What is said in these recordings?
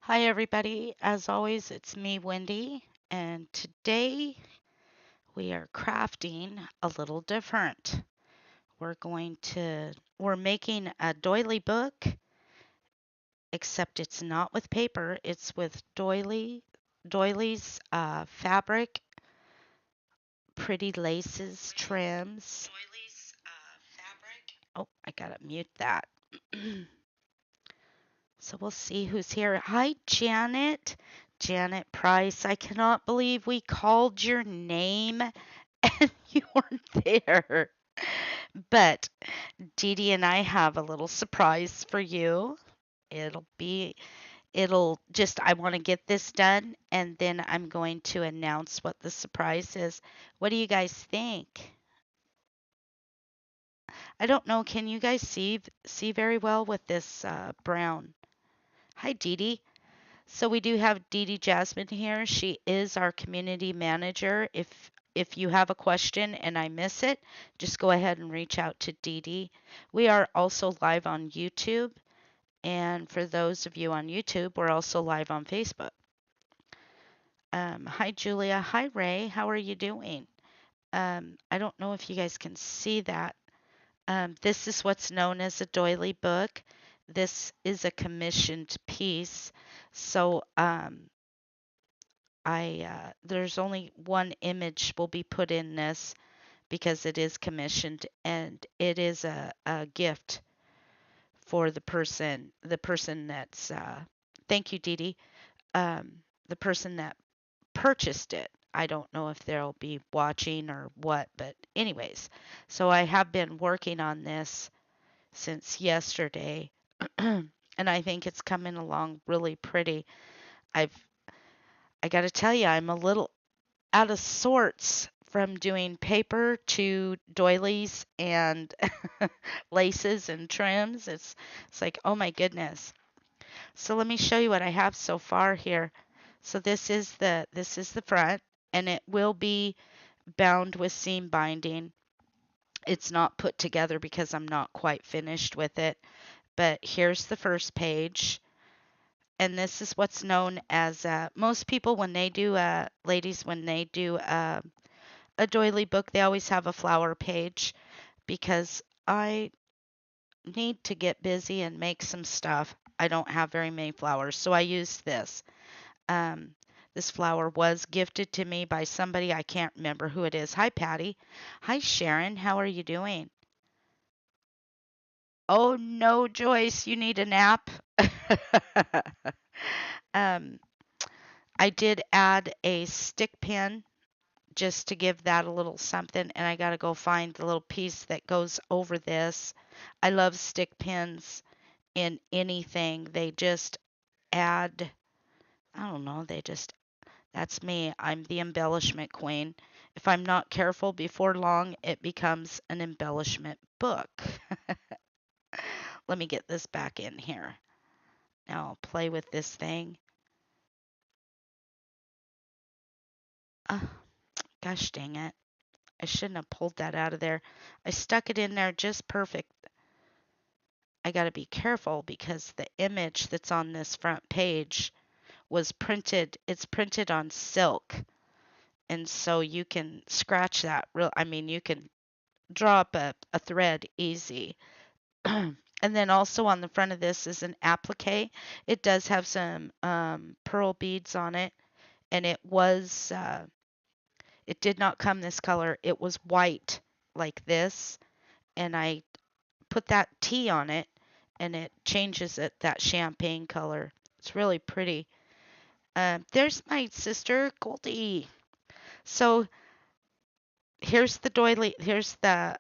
Hi, everybody. As always, it's me, Wendy, and today we are crafting a little different. We're making a doily book, except it's not with paper, it's with doilies, fabric, pretty laces, trims. Oh, I gotta mute that. So we'll see who's here. Hi, Janet. Janet Price. I cannot believe we called your name and you weren't there. But Dee Dee and I have a little surprise for you. It'll be, I want to get this done and then I'm going to announce what the surprise is. What do you guys think? I don't know. Can you guys see very well with this brown? Hi, Dee Dee. So we do have Dee Dee Jasmine here. She is our community manager. If you have a question and I miss it, just go ahead and reach out to Dee Dee. We are also live on YouTube, and for those of you on YouTube, we're also live on Facebook. Hi Julia. Hi Ray. How are you doing? I don't know if you guys can see that. This is what's known as a doily book. This is a commissioned piece. So there's only one image will be put in this because it is commissioned and it is a gift for the person that's thank you Dee Dee, the person that purchased it. I don't know if they'll be watching or what, but anyways, so I have been working on this since yesterday and I think it's coming along really pretty. I've I got to tell you, I'm a little out of sorts from doing paper to doilies and laces and trims. It's like, oh my goodness. So let me show you what I have so far here. So this is the front and it will be bound with seam binding. It's not put together because I'm not quite finished with it. But here's the first page. And this is what's known as most people when they do ladies when they do a doily book, they always have a flower page because I need to get busy and make some stuff. I don't have very many flowers, so I use this. Um, this flower was gifted to me by somebody. I can't remember who it is. Hi, Patty. Hi, Sharon. How are you doing? Oh, no, Joyce, you need a nap. um, I did add a stick pin just to give that a little something, and I got to go find the little piece that goes over this. I love stick pins in anything. They just add, I don't know, that's me. I'm the embellishment queen. If I'm not careful, before long, it becomes an embellishment book. Let me get this back in here. Now I'll play with this thing. Oh, gosh dang it. I shouldn't have pulled that out of there. I stuck it in there just perfect. I got to be careful because the image that's on this front page was printed, it's printed on silk. And so you can scratch that you can draw up a thread easy. And then also on the front of this is an applique. It does have some pearl beads on it, and it did not come this color. It was white like this, and I put that T on it, and it changes it that champagne color. It's really pretty. There's my sister Goldie. So here's the doily. Here's the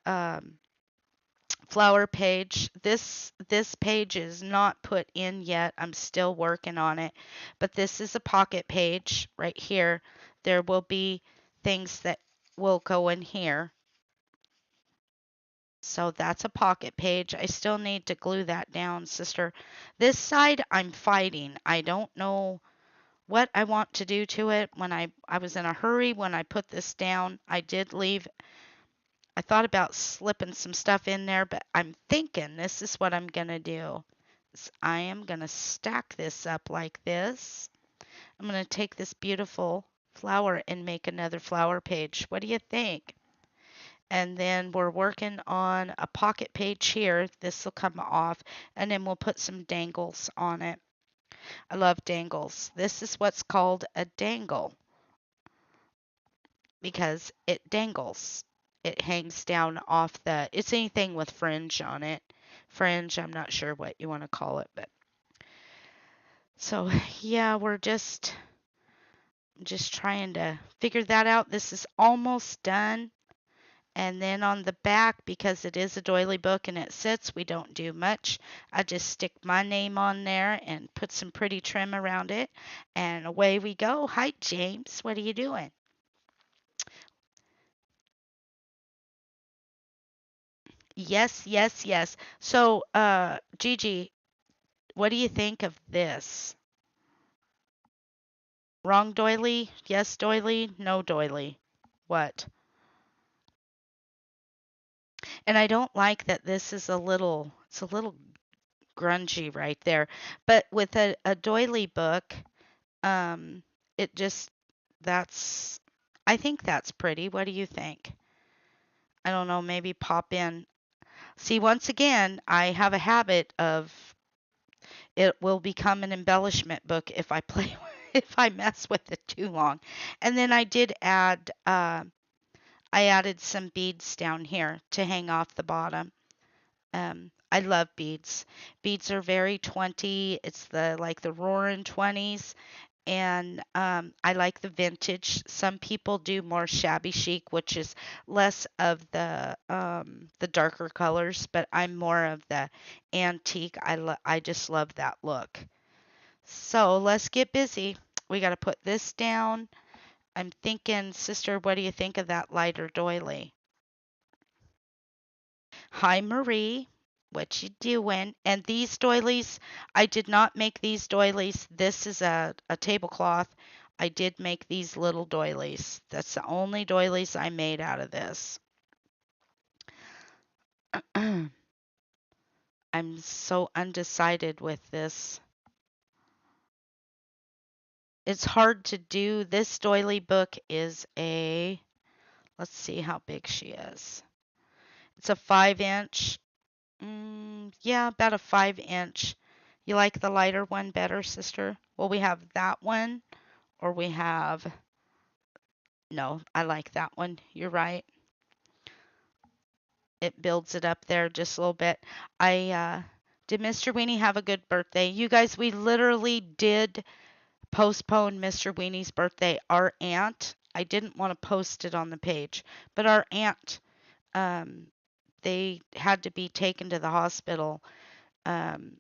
flower page. This page is not put in yet. I'm still working on it. But this is a pocket page right here. There will be things that will go in here. So that's a pocket page. I still need to glue that down, sister. This side I'm fighting. I don't know what I want to do to it. When I was in a hurry when I put this down. I thought about slipping some stuff in there, but I'm thinking this is what I'm going to do. is I am going to stack this up like this. I'm going to take this beautiful flower and make another flower page. What do you think? And then we're working on a pocket page here. This will come off, and then we'll put some dangles on it. I love dangles. This is what's called a dangle because it dangles. It hangs down off it's anything with fringe on it. Fringe, I'm not sure what you want to call it, but so yeah, we're just trying to figure that out. This is almost done. And then on the back, because it is a doily book and it sits, we don't do much. I just stick my name on there and put some pretty trim around it. And away we go. Hi, James. What are you doing? Yes, yes, yes. So, Gigi, what do you think of this? Wrong doily? Yes, doily? No doily. What? And I don't like that this is it's a little grungy right there. But with a doily book, Um, it just that's I think that's pretty. What do you think? I don't know, maybe pop in. See, once again, I have a habit of it will become an embellishment book if I play if I mess with it too long. And then I added some beads down here to hang off the bottom. I love beads. Beads are very 20. It's the like the roaring 20s. And I like the vintage. Some people do more shabby chic, which is less of the darker colors, but I'm more of the antique. I just love that look. So let's get busy. We got to put this down. I'm thinking, sister, what do you think of that lighter doily? Hi, Marie. What you doing? And these doilies, I did not make these doilies. This is a tablecloth. I did make these little doilies. That's the only doilies I made out of this. I'm so undecided with this. It's hard to do. This doily book is let's see how big she is. It's a 5 inch. Yeah, about a 5 inch. You like the lighter one better, sister? Well, we have that one, or we have. No, I like that one. You're right. It builds it up there just a little bit. Did Mr. Weenie have a good birthday? You guys, we literally did postpone Mr. Weenie's birthday. Our aunt, I didn't want to post it on the page, but our aunt, um, they had to be taken to the hospital. Um,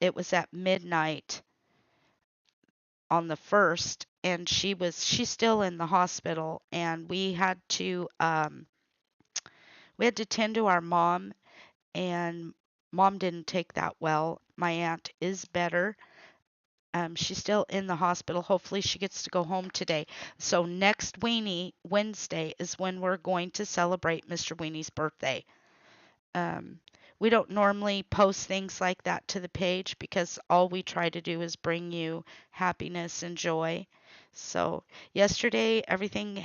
it was at midnight on the first, and she's still in the hospital, and we had to tend to our mom, and mom didn't take that well. My aunt is better. She's still in the hospital. Hopefully she gets to go home today. So next weenie Wednesday is when we're going to celebrate Mr. Weenie's birthday. Um, we don't normally post things like that to the page because all we try to do is bring you happiness and joy. So yesterday, everything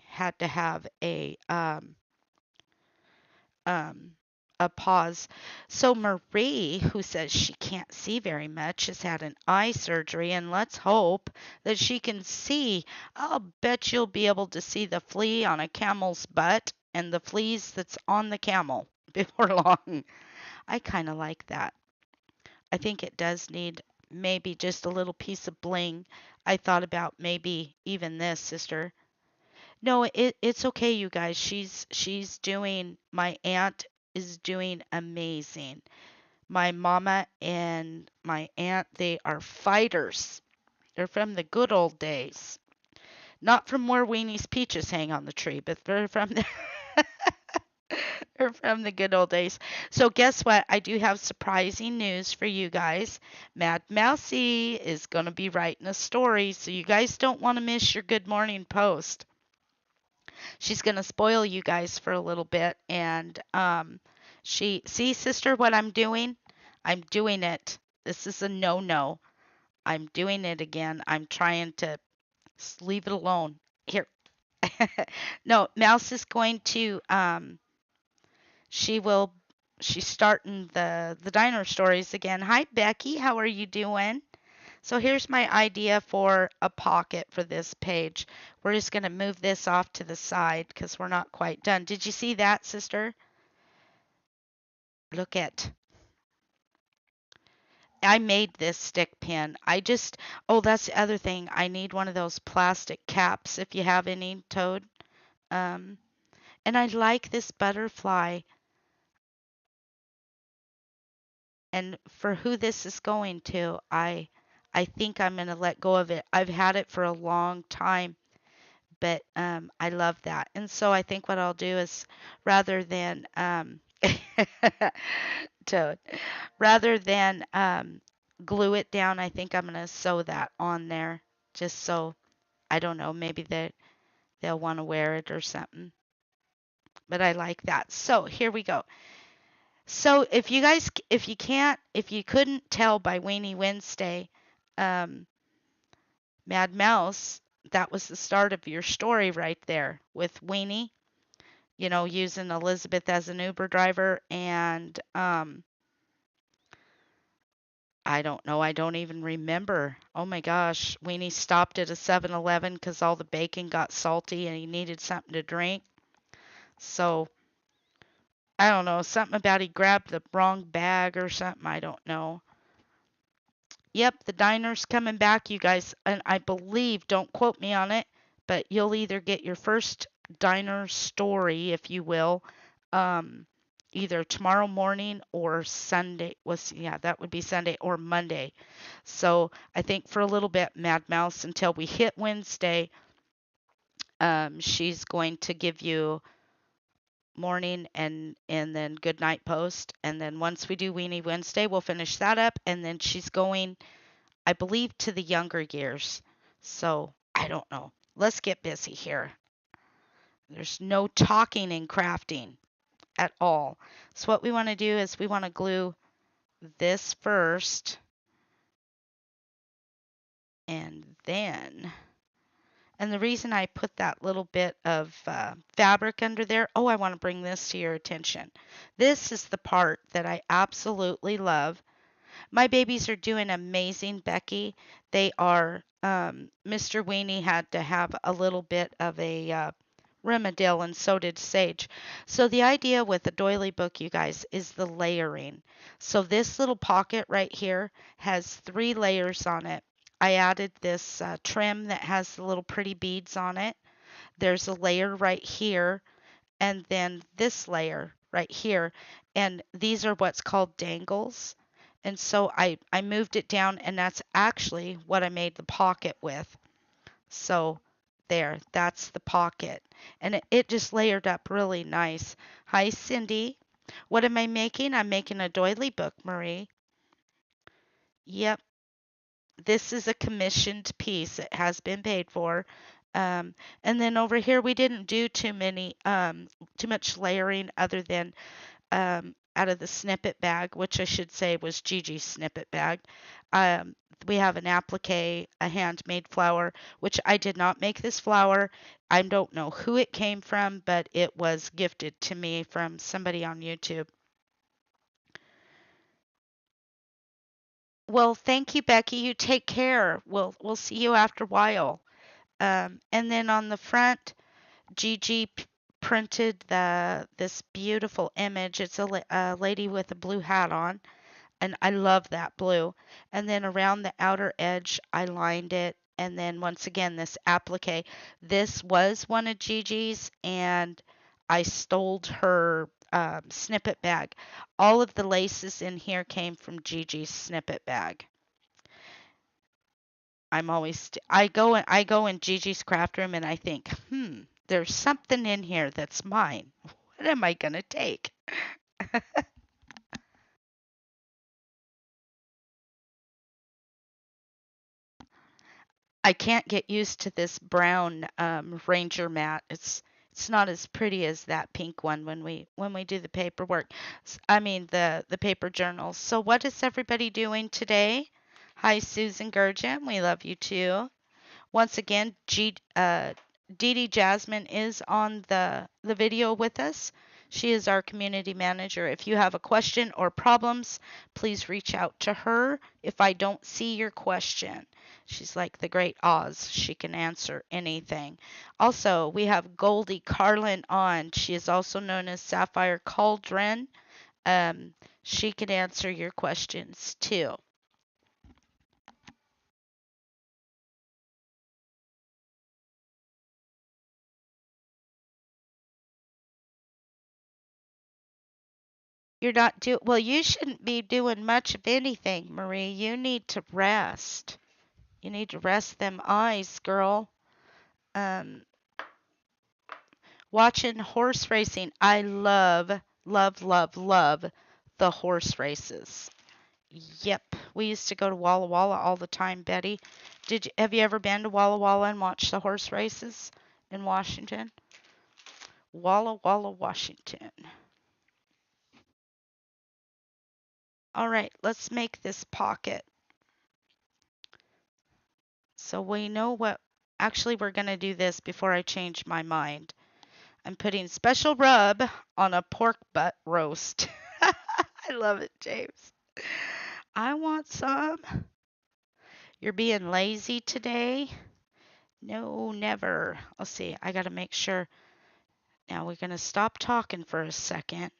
had to have um, a pause. So Marie, who says she can't see very much, has had an eye surgery, and let's hope that she can see. I'll bet you'll be able to see the flea on a camel's butt and the fleas that's on the camel before long. I kind of like that. I think it does need maybe just a little piece of bling. I thought about maybe even this, sister. No, it's okay, you guys. She's doing. My aunt is doing amazing. My mama and my aunt, they are fighters. They're from the good old days. Not from where Weenie's peaches hang on the tree, but they're from the they're from the good old days. So guess what? I do have surprising news for you guys. Mad Mousy is going to be writing a story, so you guys don't want to miss your Good Morning Post. She's going to spoil you guys for a little bit, and she see, sister, what I'm doing. I'm doing it. This is a no-no. I'm doing it again. I'm trying to leave it alone. Here. No, Mouse is going to she will she's starting the diner stories again. Hi Becky, how are you doing? So here's my idea for a pocket for this page. We're just going to move this off to the side because we're not quite done. Did you see that, sister? Look at I made this stick pin. Oh, that's the other thing. I need one of those plastic caps if you have any, Toad. Um, and I like this butterfly. And for who this is going to, I think I'm going to let go of it. I've had it for a long time, but I love that. And so I think what I'll do is rather than Toad, rather than glue it down, I think I'm going to sew that on there just so I don't know, maybe they'll want to wear it or something. But I like that. So here we go. So if you couldn't tell by Weenie Wednesday, um, Mad Mouse, that was the start of your story right there with Weenie, using Elizabeth as an Uber driver. And I don't know, I don't even remember. Oh my gosh, Weenie stopped at a 7-Eleven because all the bacon got salty and he needed something to drink. So I don't know, something about he grabbed the wrong bag or something. I don't know. Yep, the diner's coming back, you guys. And I believe, don't quote me on it, but you'll either get your first diner story, if you will, um, either tomorrow morning or Sunday. Yeah, that would be Sunday or Monday. So I think for a little bit, Mad Mouse, until we hit Wednesday, she's going to give you morning and then good night post. And then once we do Weenie Wednesday, we'll finish that up. And then she's going, I believe, to the younger years. So I don't know. Let's get busy here. There's no talking and crafting at all. So what we want to do is we want to glue this first and then. And the reason I put that little bit of fabric under there, oh, I want to bring this to your attention. This is the part that I absolutely love. My babies are doing amazing, Becky. They are. Mr. Weenie had to have a little bit of a Rimmadill, and so did Sage. So the idea with the doily book, you guys, is the layering. So this little pocket right here has 3 layers on it. I added this trim that has the little pretty beads on it. There's a layer right here, and then this layer right here. And these are what's called dangles. And so I moved it down, and that's actually what I made the pocket with. So there, that's the pocket. And it just layered up really nice. Hi, Cindy. What am I making? I'm making a doily book, Marie. Yep, this is a commissioned piece. It has been paid for. And then over here, we didn't do too much layering other than out of the snippet bag, which I should say was Gigi's snippet bag. We have an applique, a handmade flower, which I did not make this flower. I don't know who it came from, but it was gifted to me from somebody on YouTube. Well, thank you, Becky. You take care. We'll see you after a while. And then on the front, Gigi printed this beautiful image. It's a lady with a blue hat on, and I love that blue. And then around the outer edge, I lined it. And then once again, this applique. This was one of Gigi's, and I stole her snippet bag. All of the laces in here came from Gigi's snippet bag. I go in Gigi's craft room and I think, there's something in here that's mine. What am I gonna take? I can't get used to this brown Ranger mat. It's not as pretty as that pink one when we do the paperwork. I mean the paper journals. So what is everybody doing today? Hi Susan Gurjan, we love you too. Once again, Dee Dee Jasmine is on the video with us. She is our community manager. If you have a question or problems, please reach out to her if I don't see your question. She's like the great Oz. She can answer anything. Also, we have Goldie Carlin on. She is also known as Sapphire Cauldron. Um, she can answer your questions too. You're not well, you shouldn't be doing much of anything, Marie. You need to rest. You need to rest them eyes, girl. Um, Watching horse racing. I love the horse races. Yep. We used to go to Walla Walla all the time, Betty. Have you ever been to Walla Walla and watched the horse races in Washington? Walla Walla, Washington. All right, let's make this pocket. So we know what, actually we're going to do this before I change my mind. I'm putting special rub on a pork butt roast. I love it, James. I want some. You're being lazy today? No, never. Let's see. I got to make sure. Now we're going to stop talking for a second.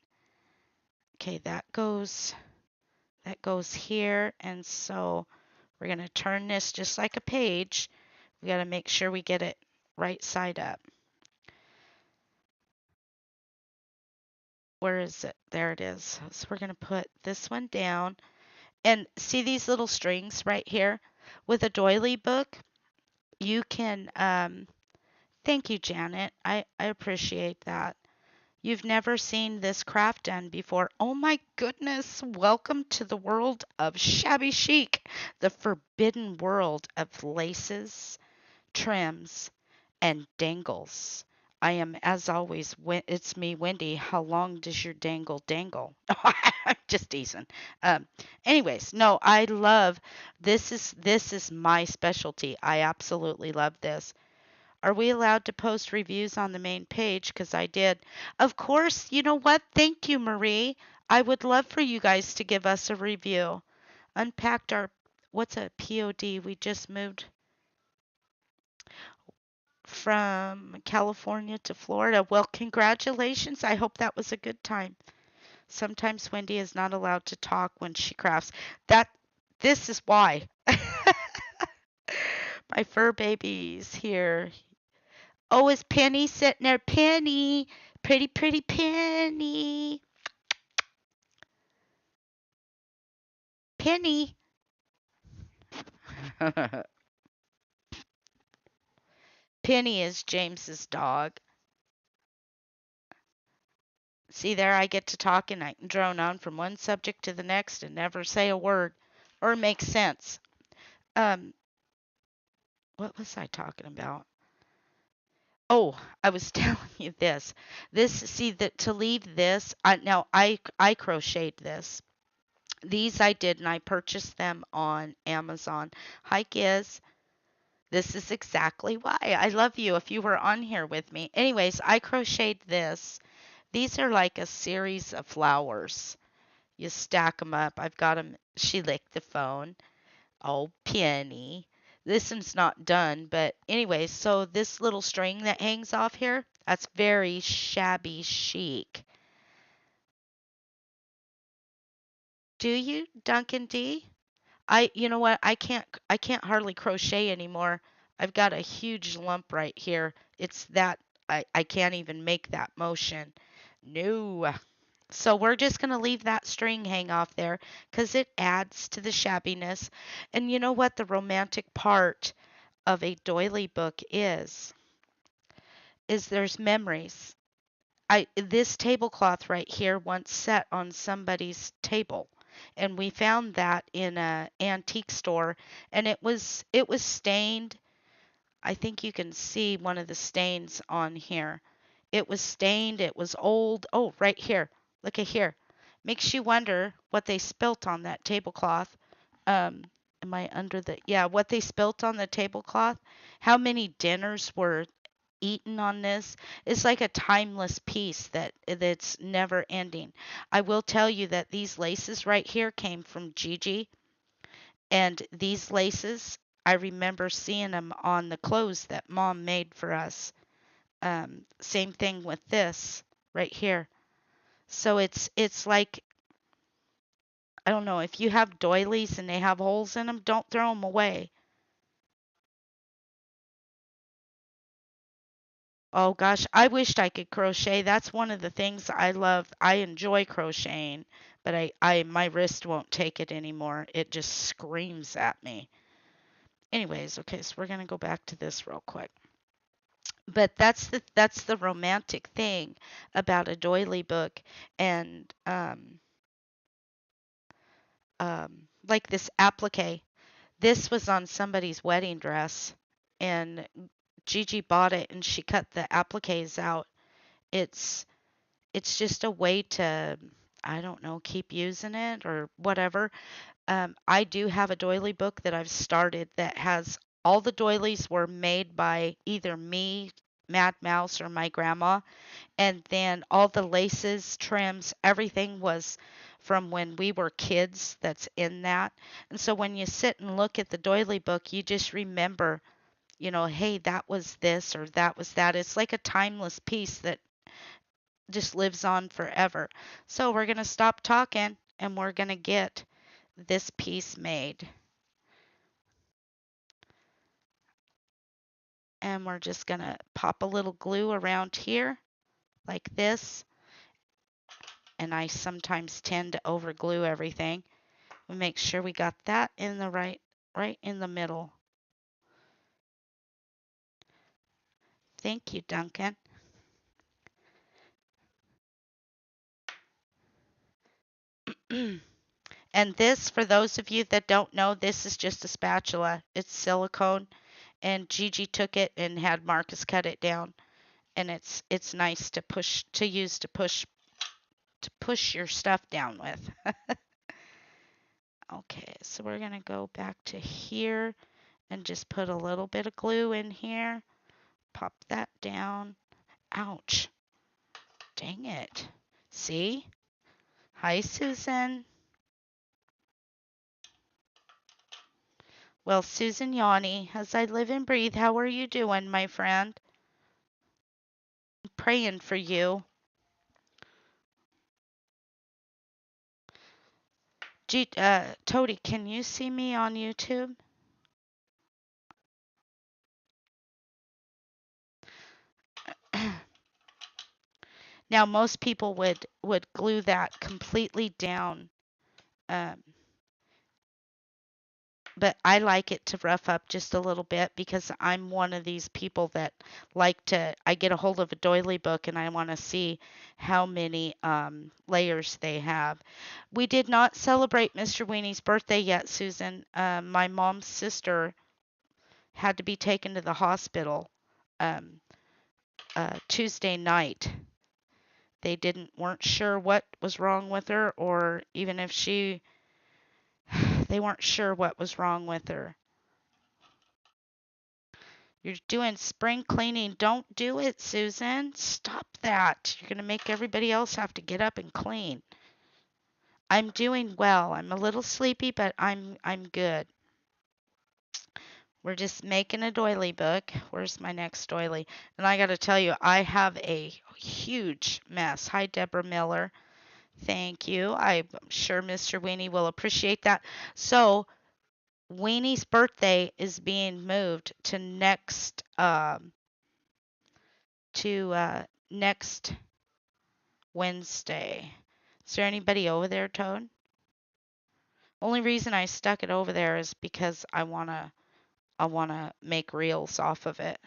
Okay, that goes here, and so we're going to turn this just like a page. We got to make sure we get it right side up. Where is it? There it is. So we're going to put this one down. And see these little strings right here? With a doily book, you can, thank you, Janet. I appreciate that. You've never seen this craft done before. Oh my goodness. Welcome to the world of shabby chic, the forbidden world of laces, trims, and dangles. I am, as always, it's me, Wendy. How long does your dangle dangle? I'm just teasing. Um, Anyways, no, I love this is my specialty. I absolutely love this. Are we allowed to post reviews on the main page? Because I did. Of course, you know what? Thank you, Marie. I would love for you guys to give us a review. Unpacked our, what's a POD? We just moved from California to Florida. Well, congratulations. I hope that was a good time. Sometimes Wendy is not allowed to talk when she crafts. That this is why. My fur baby's here. Oh, is Penny sitting there? Penny, pretty pretty Penny. Penny. Penny is James's dog. See there, I get to talk and I can drone on from one subject to the next and never say a word or make sense. Um, what was I talking about? Oh, I was telling you this. See that to leave this. Now I crocheted this. These I did and I purchased them on Amazon. Hi, Giz. This is exactly why. I love you if you were on here with me. Anyways, I crocheted this. These are like a series of flowers. You stack them up. I've got them. She licked the phone. Oh, Penny. This one's not done, but anyway, so this little string that hangs off here, that's very shabby chic. Do you, Duncan D? You know what? I can't hardly crochet anymore. I've got a huge lump right here. It's that I can't even make that motion. No. So we're just going to leave that string hang off there because it adds to the shabbiness. And you know what the romantic part of a doily book is there's memories. This tablecloth right here once sat on somebody's table, and we found that in a antique store, and it was stained. I think you can see one of the stains on here. It was stained, it was old. Oh, right here. Look at here. Makes you wonder what they spilt on that tablecloth. Am I under the, yeah, what they spilt on the tablecloth? How many dinners were eaten on this? It's like a timeless piece that's never ending. I will tell you that these laces right here came from Gigi, and these laces, I remember seeing them on the clothes that Mom made for us. Same thing with this right here. So it's like, I don't know, if you have doilies and they have holes in them, don't throw them away. Oh gosh, I wished I could crochet. That's one of the things I love. I enjoy crocheting, but I my wrist won't take it anymore. It just screams at me. Anyways, okay, so we're gonna go back to this real quick. But that's the romantic thing about a doily book, and like this applique. This was on somebody's wedding dress, and Gigi bought it and she cut the appliques out. It's it's just a way to, I don't know, keep using it or whatever. I do have a doily book that I've started that has all the doilies were made by either me, Mad Mouse, or my grandma, and then all the laces, trims, everything was from when we were kids that's in that. And so when you sit and look at the doily book, you just remember, hey, that was this or that was that. It's like a timeless piece that just lives on forever. So we're going to stop talking and we're going to get this piece made. And we're just going to pop a little glue around here like this. And I sometimes tend to over glue everything. We make sure we got that in the right in the middle. Thank you, Duncan. And this, for those of you that don't know, this is just a spatula. It's silicone, and Gigi took it and had Marcus cut it down, and it's nice to push your stuff down with. Okay, so we're gonna go back to here and just put a little bit of glue in here. Pop that down. Ouch. Dang it. See? Hi, Susan. Well, Susan Yanni, as I live and breathe, how are you doing, my friend? I'm praying for you. Toady, can you see me on YouTube? Now, most people would glue that completely down, um, but I like it to rough up just a little bit because I'm one of these people that I get a hold of a doily book and I want to see how many layers they have. We did not celebrate Mr. Weenie's birthday yet, Susan. My mom's sister had to be taken to the hospital um, Tuesday night. Weren't sure what was wrong with her, or even if they weren't sure what was wrong with her. You're doing spring cleaning. Don't do it, Susan. Stop that. You're going to make everybody else have to get up and clean. I'm doing well. I'm a little sleepy, but I'm good. We're just making a doily book. Where's my next doily? And I got to tell you, I have a huge mess. Hi, Deborah Miller. Thank you. I'm sure Mr. Weenie will appreciate that. So, Weenie's birthday is being moved to next Wednesday. Is there anybody over there, Toad? Only reason I stuck it over there is because I wanna make reels off of it.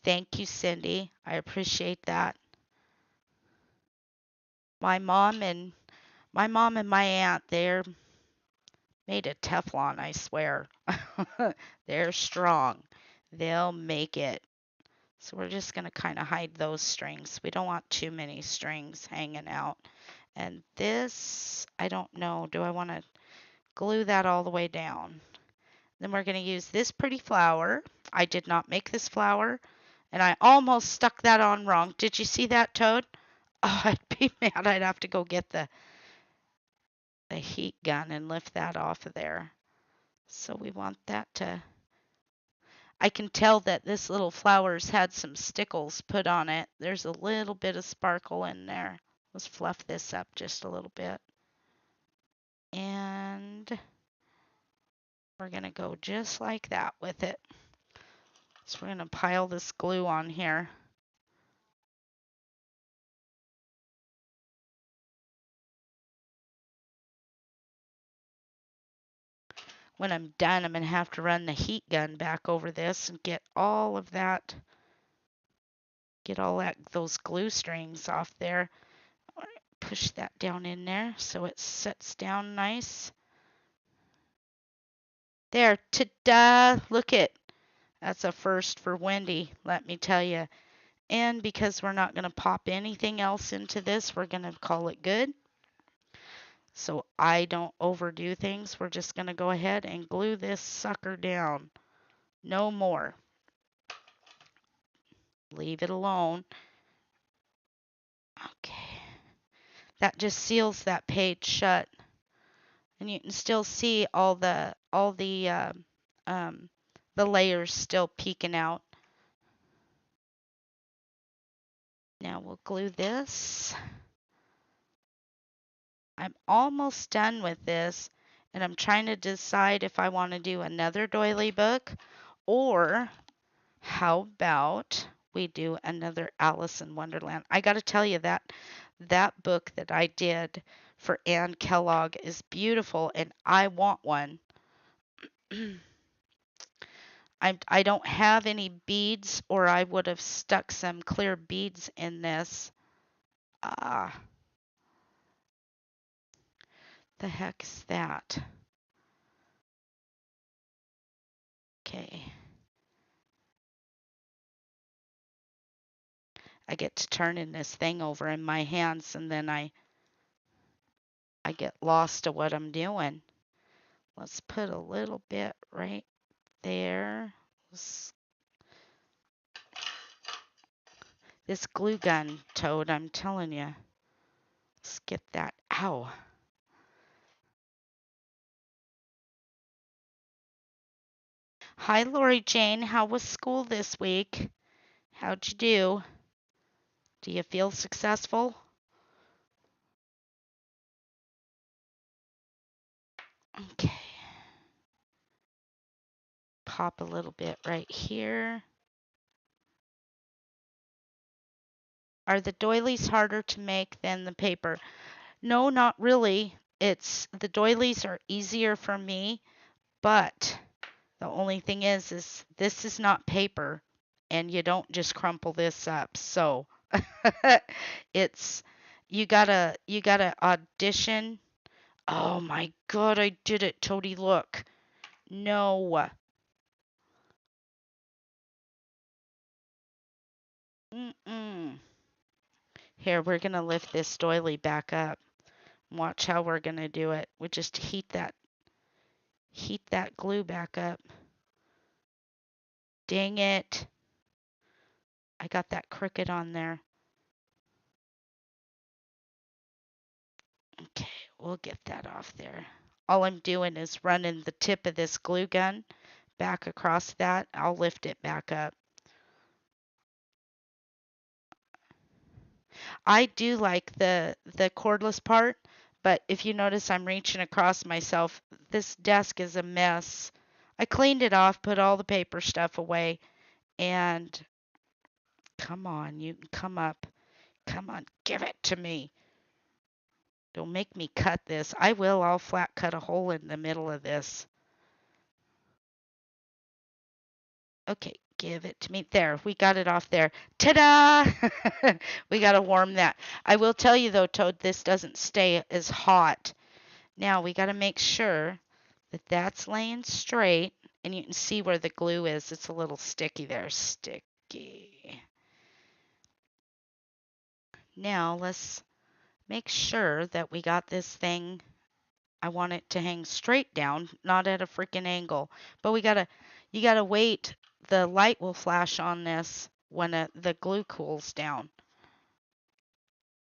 Thank you, Cindy. I appreciate that. My mom and my aunt, Made of Teflon, I swear. They're strong. They'll make it. So we're just going to kind of hide those strings. We don't want too many strings hanging out. And this, I don't know. Do I want to glue that all the way down? Then we're going to use this pretty flower. I did not make this flower. And I almost stuck that on wrong. Did you see that, Toad? Oh, I'd be mad. I'd have to go get the heat gun and lift that off of there. So we want that to... I can tell that this little flower's had some stickles put on it. There's a little bit of sparkle in there. Let's fluff this up just a little bit. And we're going to go just like that with it. So we're going to pile this glue on here. When I'm done, I'm going to have to run the heat gun back over this and get all of that, those glue strings off there. Push that down in there so it sets down nice. There, ta-da! Look it. That's a first for Wendy, let me tell you. And because we're not going to pop anything else into this, we're going to call it good. So I don't overdo things. We're just going to go ahead and glue this sucker down. No more. Leave it alone. Okay. That just seals that page shut. And you can still see all the layers still peeking out. Now we'll glue this. I'm almost done with this, and I'm trying to decide if I want to do another doily book, or how about we do another Alice in Wonderland. I got to tell you that book that I did for Ann Kellogg is beautiful, and I want one. I don't have any beads, or I would have stuck some clear beads in this. The heck is that? Okay. I get to turning this thing over in my hands, and then I get lost to what I'm doing. Let's put a little bit right there. This glue gun, Toad, I'm telling you. Let's get that. Ow. Hi, Lori Jane. How was school this week? How'd you do? Do you feel successful? Okay. Pop a little bit right here. Are the doilies harder to make than the paper? No, not really. The doilies are easier for me, but the only thing is this is not paper, and you don't just crumple this up. So it's you gotta audition. Oh my God, I did it, Toady. Look. No. Mm-mm. Here, we're gonna lift this doily back up. Watch how we're gonna do it. We just heat that glue back up. Dang it. I got that crooked on there. Okay, we'll get that off there. All I'm doing is running the tip of this glue gun back across that. I'll lift it back up. I do like the cordless part, but if you notice I'm reaching across myself, this desk is a mess. I cleaned it off, put all the paper stuff away, and come on, you can come up. Come on, give it to me. Don't make me cut this. I will. I'll flat cut a hole in the middle of this. Okay, give it to me. There, we got it off there. Ta-da! We got to warm that. I will tell you though, Toad, this doesn't stay as hot. Now we got to make sure that that's laying straight, and you can see where the glue is. It's a little sticky there. Sticky. Now let's make sure that we got this thing. I want it to hang straight down, not at a freaking angle. But you gotta wait. The light will flash on this when the glue cools down.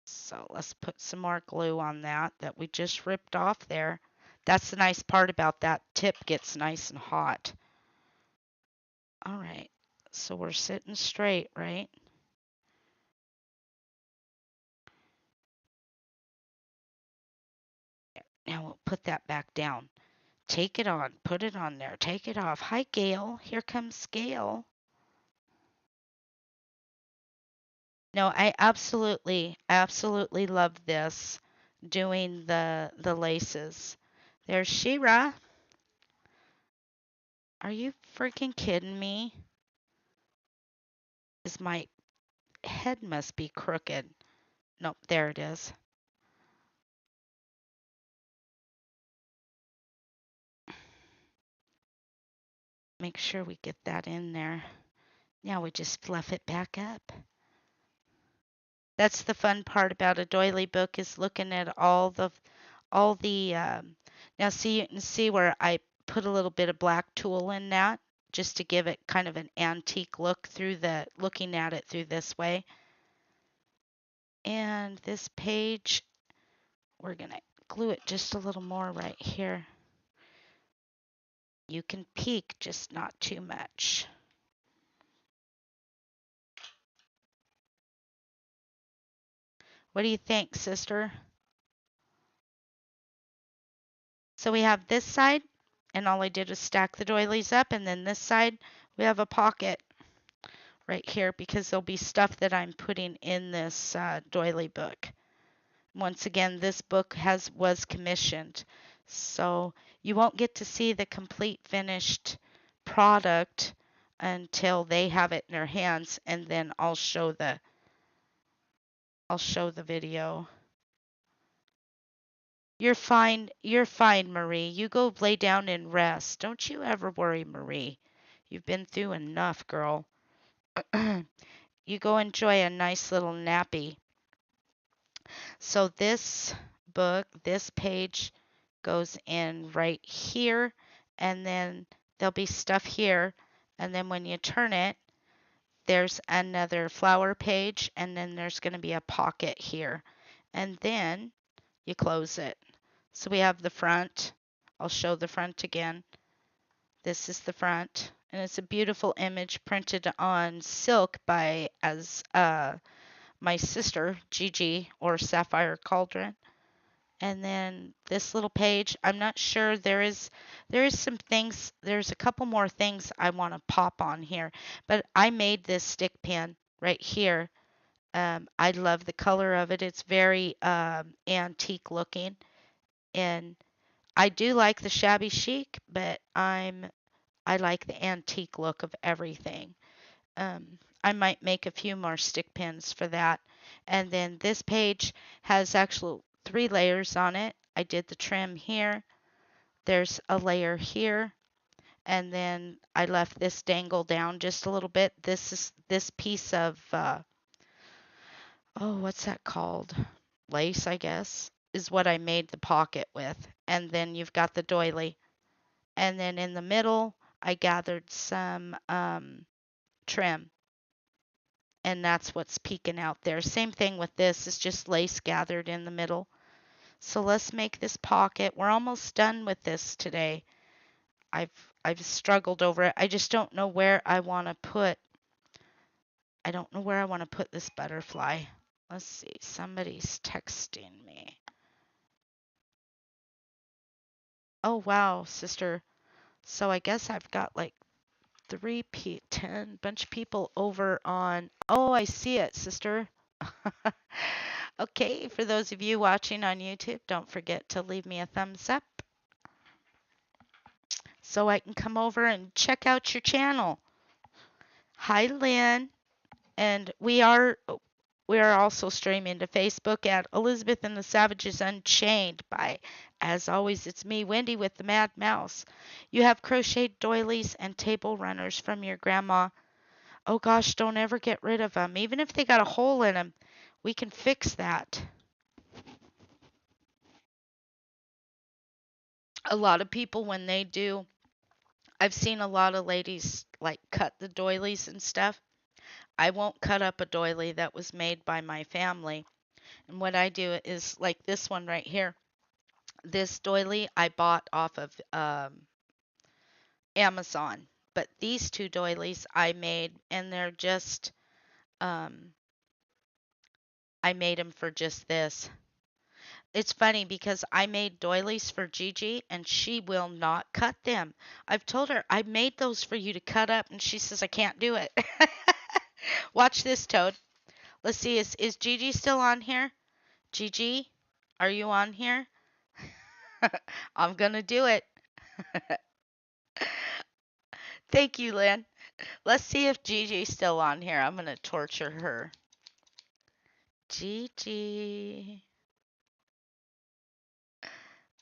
So let's put some more glue on that we just ripped off there. That's the nice part about that tip, gets nice and hot. All right, so we're sitting straight, right? Now we'll put that back down. Take it on, put it on there, take it off. Hi, Gail. Here comes Gail. No, I absolutely love this, doing the laces. There's Shira. Are you freaking kidding me? Is my head must be crooked. Nope, there it is. Make sure we get that in there. Now we just fluff it back up. That's the fun part about a doily book, is looking at all the now see, you can see where I put a little bit of black tulle in that, just to give it kind of an antique look through looking at it through this way. And this page, we're gonna glue it just a little more right here. You can peek, just not too much. What do you think, sister? So we have this side, and all I did was stack the doilies up, and then this side we have a pocket right here, because there'll be stuff that I'm putting in this doily book. Once again, this book was commissioned, so you won't get to see the complete finished product until they have it in their hands, and then I'll show the video. You're fine, Marie. You go lay down and rest. Don't you ever worry, Marie. You've been through enough, girl. You go enjoy a nice little nappy. So this book, this page goes in right here, and then there'll be stuff here, and then when you turn it, there's another flower page, and then there's going to be a pocket here, and then you close it. So we have the front. I'll show the front again. This is the front, and it's a beautiful image printed on silk by my sister Gigi, or Sapphire Cauldron. And then this little page, I'm not sure, there is some things, there's a couple more things I want to pop on here, but I made this stick pin right here. I love the color of it. It's very antique looking, and I do like the shabby chic, but I like the antique look of everything. I might make a few more stick pins for that. And then this page has actual 3 layers on it. I did the trim here. There's a layer here. And then I left this dangle down just a little bit. This piece of, oh, what's that called? Lace, I guess, is what I made the pocket with. And then you've got the doily. And then in the middle, I gathered some trim, and that's what's peeking out there. Same thing with this, it's just lace gathered in the middle. So let's make this pocket. We're almost done with this today. I've struggled over it. I just don't know where I want to put. I don't know where I want to put this butterfly. Let's see. Somebody's texting me. Oh wow, sister. So I guess I've got like 10 bunch of people over on. Oh, I see it, sister. Okay, for those of you watching on YouTube, don't forget to leave me a thumbs up so I can come over and check out your channel. Hi, Lynn. And we are We are also streaming to Facebook at Elizabeth and the Savages Unchained by, as always, it's me, Wendy, with the Mad Mouse. You have crocheted doilies and table runners from your grandma. Oh gosh, don't ever get rid of them. Even if they got a hole in them, we can fix that. A lot of people, when they do, I've seen a lot of ladies like cut the doilies and stuff. I won't cut up a doily that was made by my family. And what I do is like this one right here. This doily I bought off of Amazon. But these two doilies I made, and they're just, um, I made them for just this. It's funny because I made doilies for Gigi and she will not cut them. I've told her I made those for you to cut up and she says I can't do it. Watch this, Toad. Let's see, is Gigi still on here? Gigi, are you on here? I'm gonna do it. Thank you, Lynn. Let's see if Gigi's still on here. I'm gonna torture her. Gigi,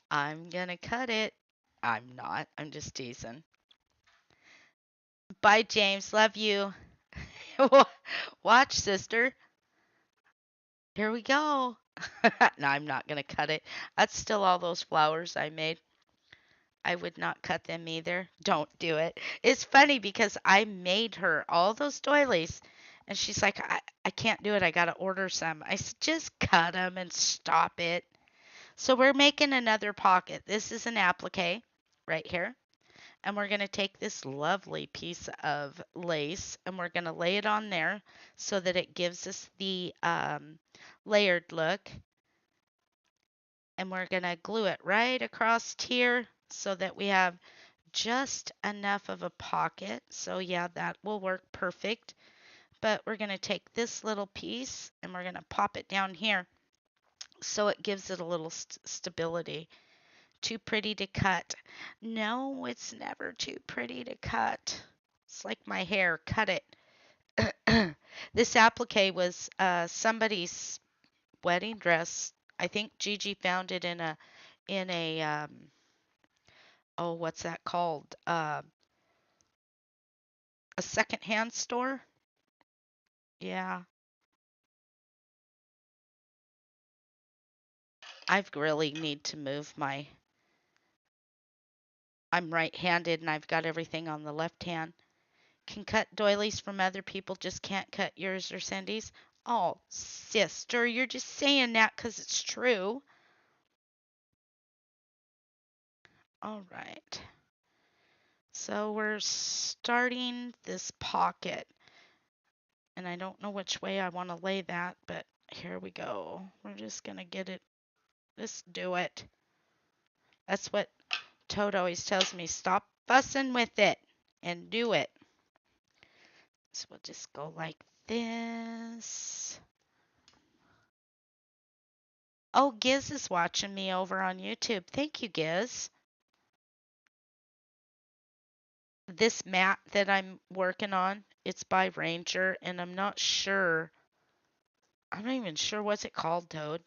I'm gonna cut it. I'm not. I'm just teasing. Bye, James. Love you. Watch, sister. Here we go. No, I'm not going to cut it. That's still all those flowers I made. I would not cut them either. Don't do it. It's funny because I made her all those doilies. And she's like, I can't do it. I got to order some. I said, just cut them and stop it. So we're making another pocket. This is an applique right here. And we're going to take this lovely piece of lace and we're going to lay it on there so that it gives us the layered look. And we're going to glue it right across here so that we have just enough of a pocket. So yeah, that will work perfect. But we're going to take this little piece and we're going to pop it down here so it gives it a little stability. Too pretty to cut. No, it's never too pretty to cut. It's like my hair. Cut it. This applique was somebody's wedding dress. I think Gigi found it in a oh, what's that called? A secondhand store. Yeah, I really need to move my. I'm right-handed and I've got everything on the left hand. Can cut doilies from other people, just can't cut yours or Cindy's. Oh, sister, you're just saying that 'cause it's true. All right. So we're starting this pocket. And I don't know which way I want to lay that, but here we go. We're just going to get it. Just do it. That's what Toad always tells me. Stop fussing with it and do it. So we'll just go like this. Oh, Giz is watching me over on YouTube. Thank you, Giz. This mat that I'm working on, it's by Ranger, and I'm not sure. I'm not even sure what's it called, Toad.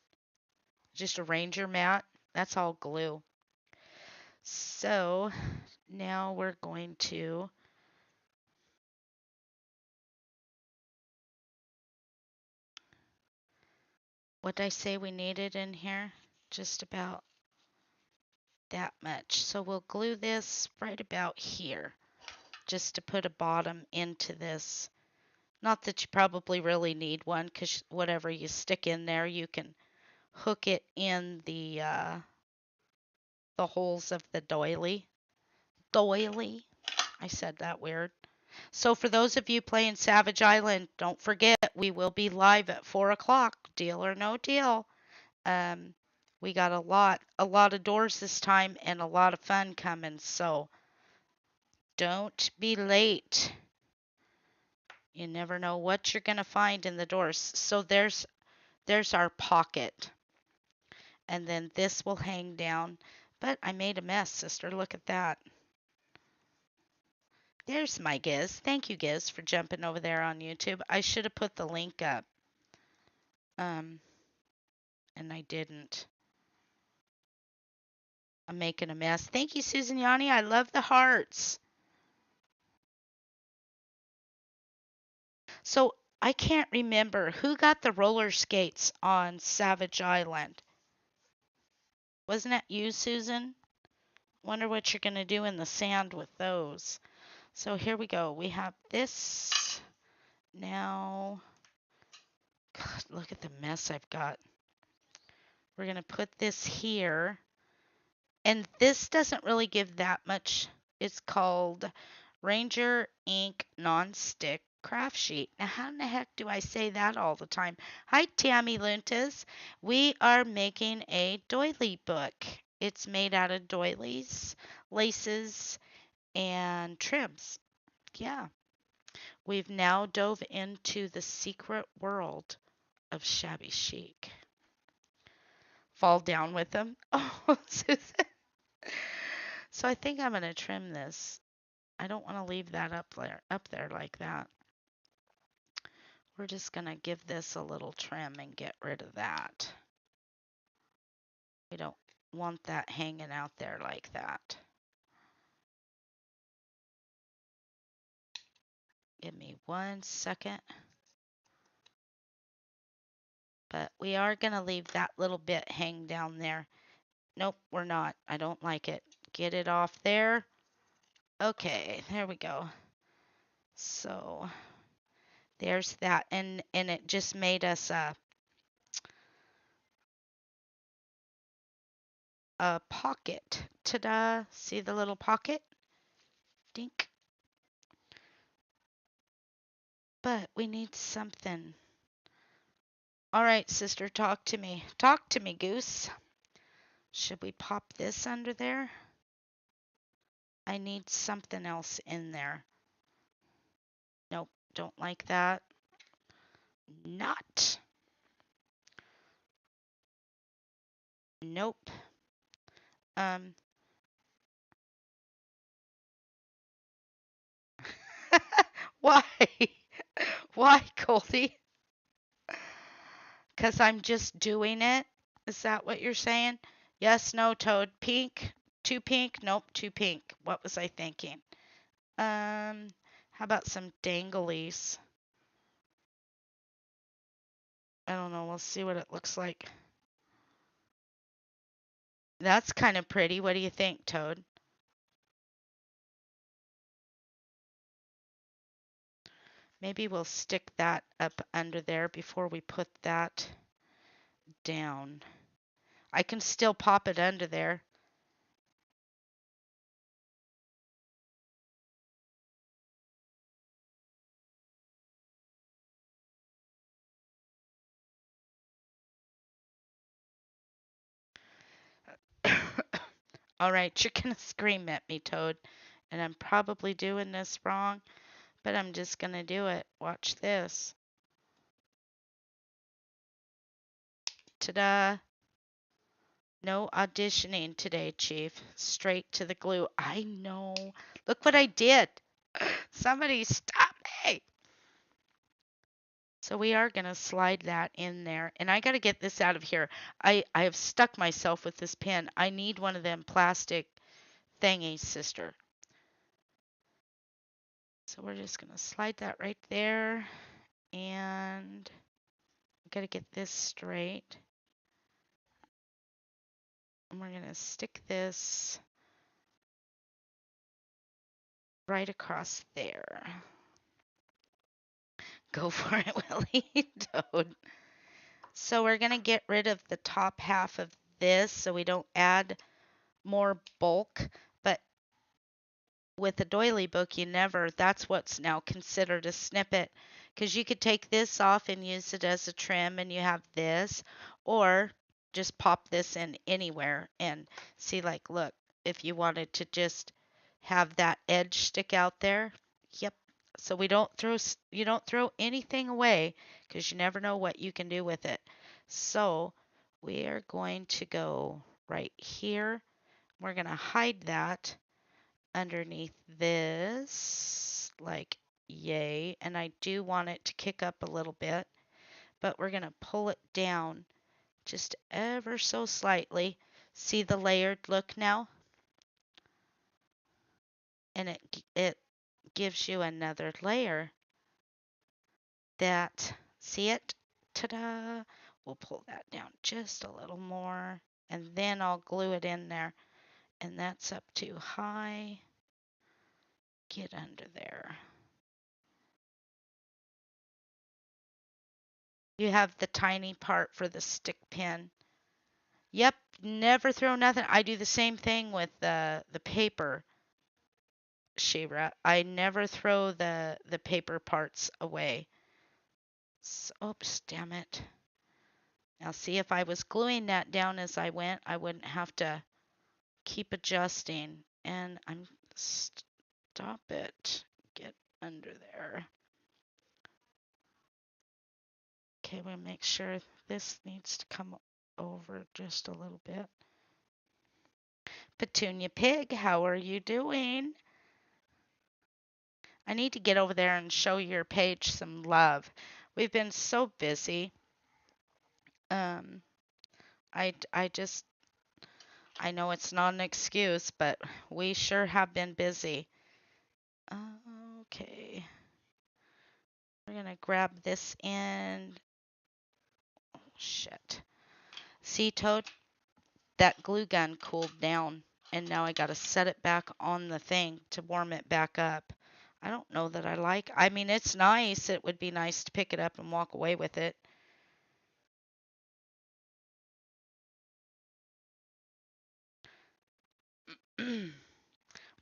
Just a Ranger mat. That's all glue. So now we're going to. What did I say we needed in here? Just about that much. So we'll glue this right about here just to put a bottom into this. Not that you probably really need one because whatever you stick in there, you can hook it in the holes of the doily. Doily. I said that weird. So for those of you playing Savage Island, don't forget we will be live at 4 o'clock. Deal or no deal. Um, we got a lot of doors this time and a lot of fun coming. So don't be late. You never know what you're gonna find in the doors. So there's our pocket, and then this will hang down. But I made a mess, sister. Look at that. There's my Giz. Thank you, Giz, for jumping over there on YouTube. I should have put the link up. Um, and I didn't. I'm making a mess. Thank you, Susan Yanni. I love the hearts. So I can't remember who got the roller skates on Savage Island. Wasn't that you, Susan? Wonder what you're going to do in the sand with those. So here we go. We have this now. God, look at the mess I've got. We're going to put this here. And this doesn't really give that much. It's called Ranger Ink Non-Stick Craft Sheet. Now, how in the heck do I say that all the time? Hi, Tammy Luntas. We are making a doily book. It's made out of doilies, laces, and trims. Yeah. We've now dove into the secret world of shabby chic. Fall down with them. Oh, Susan. So I think I'm going to trim this. I don't want to leave that up there like that. We're just going to give this a little trim and get rid of that. We don't want that hanging out there like that. Give me 1 second. But we are going to leave that little bit hang down there. Nope, we're not. I don't like it. Get it off there. Okay, there we go. So there's that. And it just made us a pocket. Ta-da! See the little pocket? Dink. But we need something. All right, sister, talk to me. Talk to me, goose. Should we pop this under there? I need something else in there. Nope, don't like that. Not. Nope. Um. Why? Why, Goldie? Because I'm just doing it? Is that what you're saying? Yes, no, Toad. Pink? Too pink? Nope, too pink. What was I thinking? How about some danglies? I don't know. We'll see what it looks like. That's kind of pretty. What do you think, Toad? Maybe we'll stick that up under there before we put that down. I can still pop it under there. All right, you're going to scream at me, Toad. And I'm probably doing this wrong, but I'm just going to do it. Watch this. Ta-da. No auditioning today, Chief. Straight to the glue. I know. Look what I did. Somebody stop me. So we are going to slide that in there. And I got to get this out of here. I have stuck myself with this pen. I need one of them plastic thingies, sister. So we're just going to slide that right there. And got to get this straight. And we're going to stick this right across there. Go for it, Willie. Toad. So we're going to get rid of the top half of this so we don't add more bulk. But with a doily book, that's what's now considered a snippet. Because you could take this off and use it as a trim and you have this. Or just pop this in anywhere and see, like, look, if you wanted to just have that edge stick out there. Yep. So you don't throw anything away because you never know what you can do with it. So we are going to go right here. We're going to hide that underneath this, like yay. And I do want it to kick up a little bit, but we're going to pull it down just ever so slightly. See the layered look now? And it gives you another layer that, see it? Ta-da! We'll pull that down just a little more, and then I'll glue it in there. And that's up too high. Get under there. You have the tiny part for the stick pin. Yep, never throw nothing. I do the same thing with the paper, Shira. I never throw the paper parts away. So, oops, damn it. Now see, if I was gluing that down as I went, I wouldn't have to keep adjusting. And I'm, stop it. Get under there. Okay, we'll make sure this needs to come over just a little bit. Petunia Pig, how are you doing? I need to get over there and show your page some love. We've been so busy. Um, I just, I know it's not an excuse, but we sure have been busy. Okay. We're gonna grab this end. Oh, shit. See, Toad, that glue gun cooled down, and now I gotta set it back on the thing to warm it back up. I don't know that I like. I mean, it's nice. It would be nice to pick it up and walk away with it.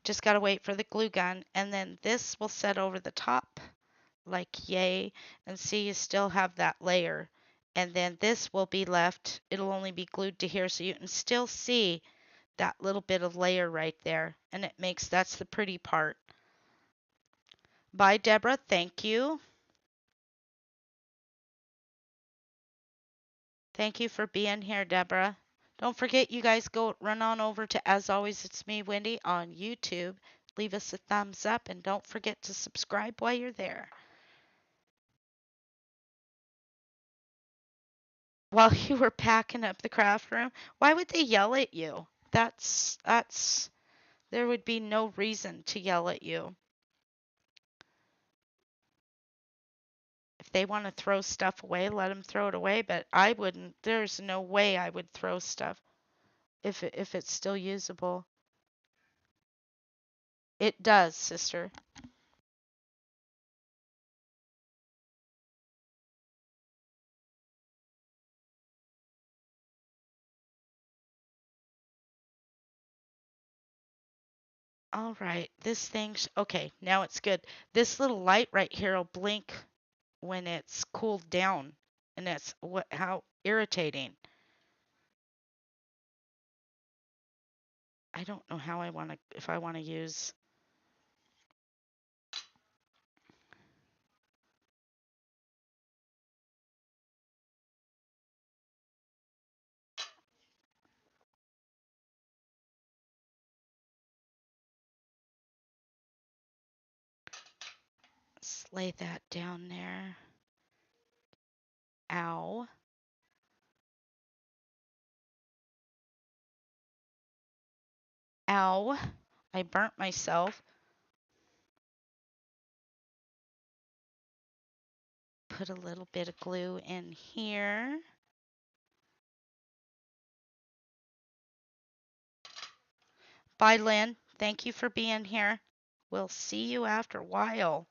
Just gotta wait for the glue gun, and then this will set over the top like yay. And see, you still have that layer, and then this will be left. It'll only be glued to here, so you can still see that little bit of layer right there, and it makes, that's the pretty part. Bye, Deborah. Thank you. Thank you for being here, Deborah. Don't forget, you guys, go run on over to As Always It's Me, Wendy, on YouTube. Leave us a thumbs up, and don't forget to subscribe while you're there. While you were packing up the craft room, why would they yell at you? That's there would be no reason to yell at you. If they want to throw stuff away, let them throw it away, but I wouldn't. There's no way I would throw stuff if it's still usable. It does, sister. All right, this thing's okay. Now it's good. This little light right here will blink when it's cooled down, and that's what, how irritating. I don't know how I want to, if I want to use. Let's lay that down there. Ow. Ow. I burnt myself. Put a little bit of glue in here. Bye, Lynn. Thank you for being here. We'll see you after a while.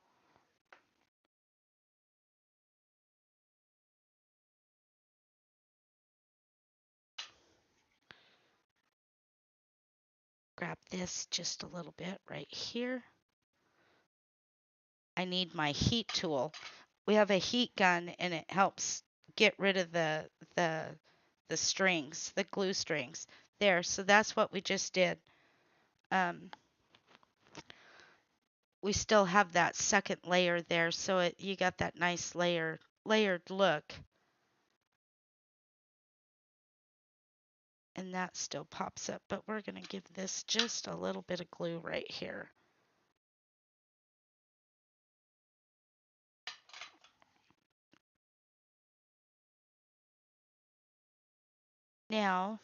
Grab this just a little bit right here. I need my heat tool. We have a heat gun, and it helps get rid of the strings, the glue strings. There, so that's what we just did. We still have that second layer there, so you got that nice layered look. And that still pops up, but we're going to give this just a little bit of glue right here. Now,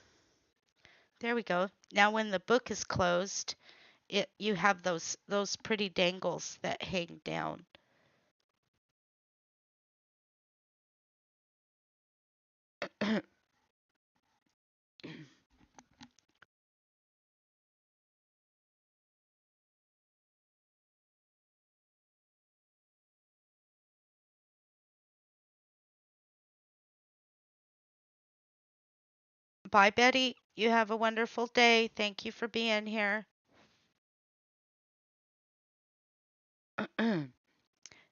there we go. Now when the book is closed, you have those pretty dangles that hang down. Bye, Betty. You have a wonderful day. Thank you for being here.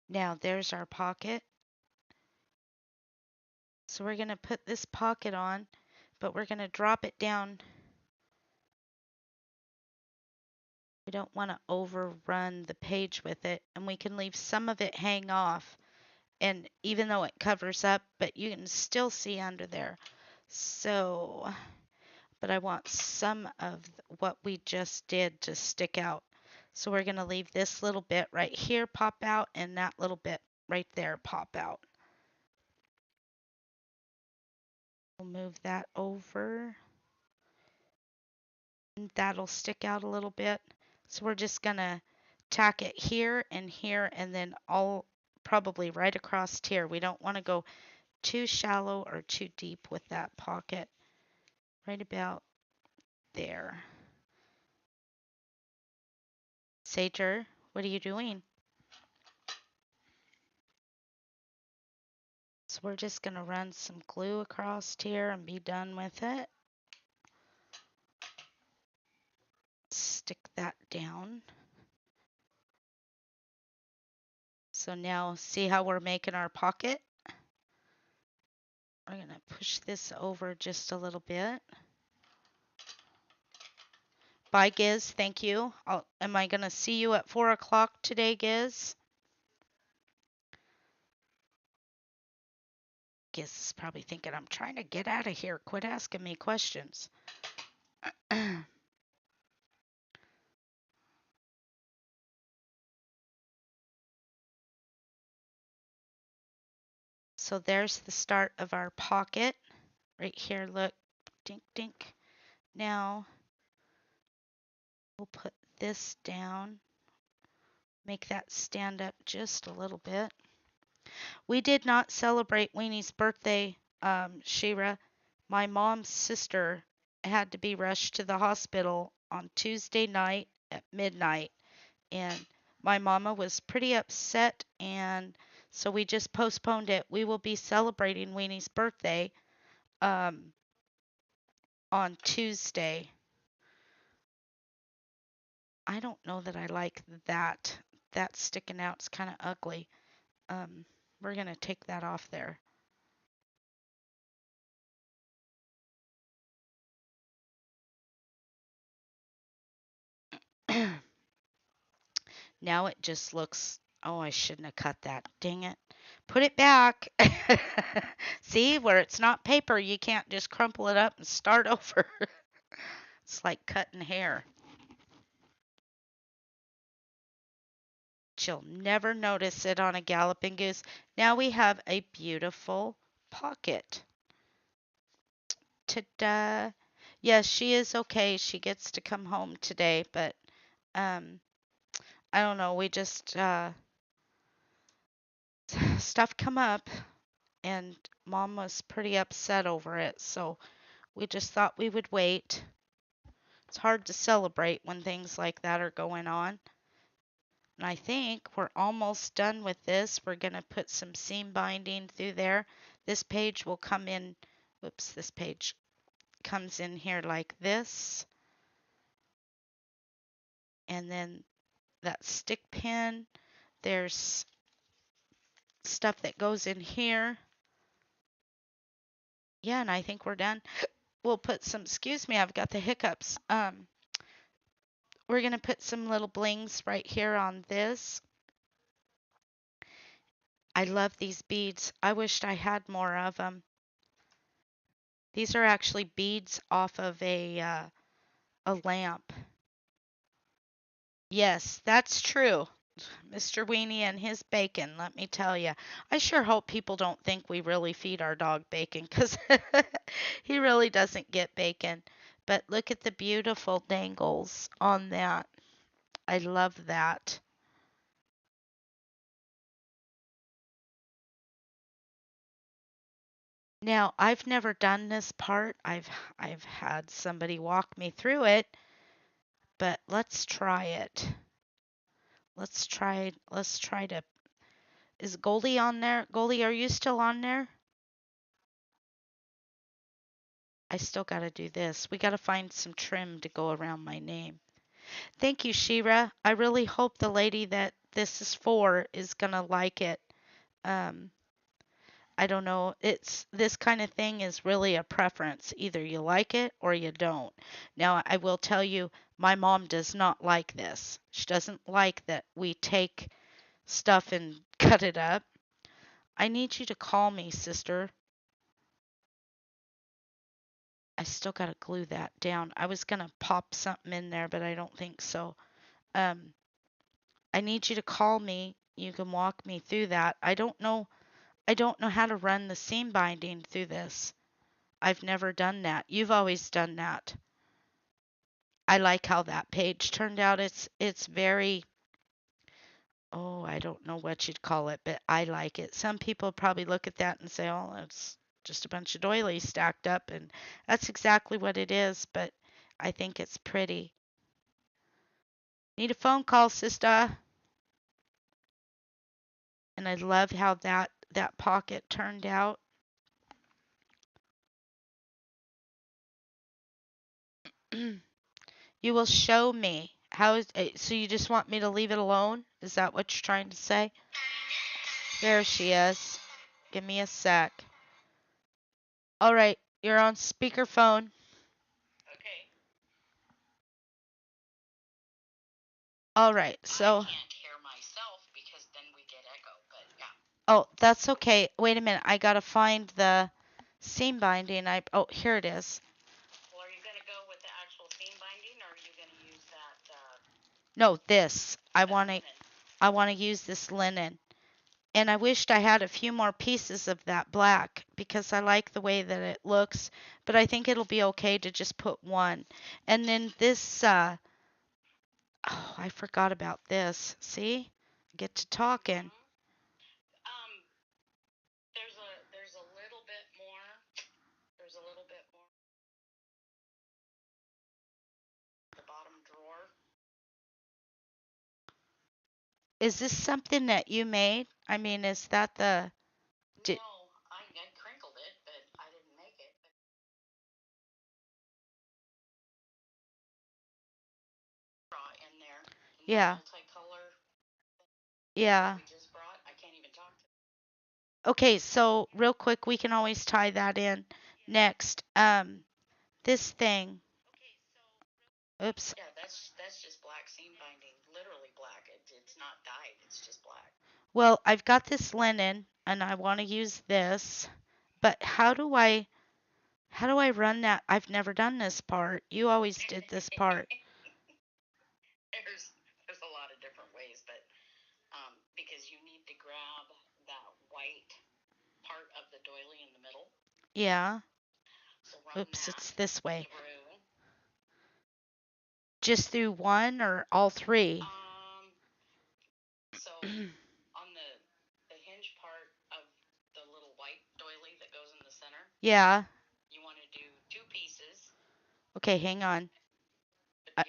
Now there's our pocket. So we're going to put this pocket on, but we're going to drop it down. We don't want to overrun the page with it, and we can leave some of it hang off. And even though it covers up, but you can still see under there. So, but I want some of what we just did to stick out. So we're going to leave this little bit right here pop out and that little bit right there pop out. We'll move that over. And that'll stick out a little bit. So we're just going to tack it here and then all probably right across here. We don't want to go too shallow or too deep with that pocket. Right about there. Sager, what are you doing? So we're just going to run some glue across here and be done with it. Stick that down. So now see how we're making our pocket? We're going to push this over just a little bit. Bye, Giz. Thank you. Am I going to see you at 4 o'clock today, Giz? Giz is probably thinking, I'm trying to get out of here. Quit asking me questions. So there's the start of our pocket. Right here, look. Dink, dink. Now, we'll put this down. Make that stand up just a little bit. We did not celebrate Weenie's birthday, Shira. My mom's sister had to be rushed to the hospital on Tuesday night at midnight, and my mama was pretty upset, and so we just postponed it. We will be celebrating Weenie's birthday um, on Tuesday. I don't know that I like that. That sticking out is kind of ugly. We're going to take that off there. Now it just looks, oh, I shouldn't have cut that. Dang it. Put it back. See, where it's not paper, you can't just crumple it up and start over. It's like cutting hair. She'll never notice it on a galloping goose. Now we have a beautiful pocket. Ta-da. Yes, she is okay. She gets to come home today, but um, I don't know. We just stuff come up, and Mom was pretty upset over it, so we just thought we would wait. It's hard to celebrate when things like that are going on. And I think we're almost done with this. We're going to put some seam binding through there. This page will come in, whoops, this page comes in here like this. And then that stick pin, there's stuff that goes in here. Yeah, and I think we're done. We'll put some, excuse me, I've got the hiccups. We're going to put some little blings right here on this. I love these beads. I wished I had more of them. These are actually beads off of a lamp. Yes, that's true. Mr. Weenie and his bacon, let me tell you. I sure hope people don't think we really feed our dog bacon because he really doesn't get bacon. But look at the beautiful dangles on that. I love that. Now, I've never done this part. I've had somebody walk me through it, but let's try it. Let's try to. Is Goldie on there? Goldie, are you still on there? I still got to do this. We got to find some trim to go around my name. Thank you, Shira. I really hope the lady that this is for is going to like it. Um, I don't know. It's this kind of thing is really a preference. Either you like it or you don't. Now, I will tell you, my mom does not like this. She doesn't like that we take stuff and cut it up. I need you to call me, sister. I still got to glue that down. I was going to pop something in there, but I don't think so. Um, I need you to call me. You can walk me through that. I don't know how to run the seam binding through this. I've never done that. You've always done that. I like how that page turned out. It's very, oh, I don't know what you'd call it, but I like it. Some people probably look at that and say, "Oh, it's just a bunch of doilies stacked up," and that's exactly what it is, but I think it's pretty. Need a phone call, sister. And I love how that pocket turned out. You will show me how is so you just want me to leave it alone? Is that what you're trying to say? There she is. Give me a sec. All right, you're on speakerphone. All right, so oh, that's okay. Wait a minute. I gotta find the seam binding. Oh, here it is. No, this. I want to use this linen. And I wished I had a few more pieces of that black because I like the way that it looks, but I think it'll be okay to just put one. And then this, oh, I forgot about this. See? Get to talking. Is this something that you made? I mean, is that the did, yeah. Yeah. Okay, so real quick, we can always tie that in next. This thing. Oops. Well, I've got this linen and I want to use this, but how do I run that? I've never done this part. You always did this part. Yeah. Oops, it's this way. Just through one or all three? Yeah. Okay, hang on. I,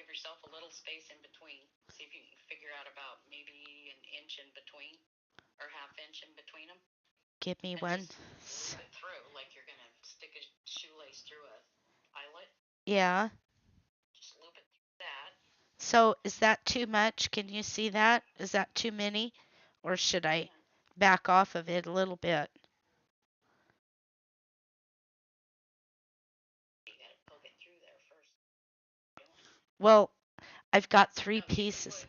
give me one. Yeah. So is that too much? Can you see that? Is that too many? Or should I back off of it a little bit? Well, I've got three pieces.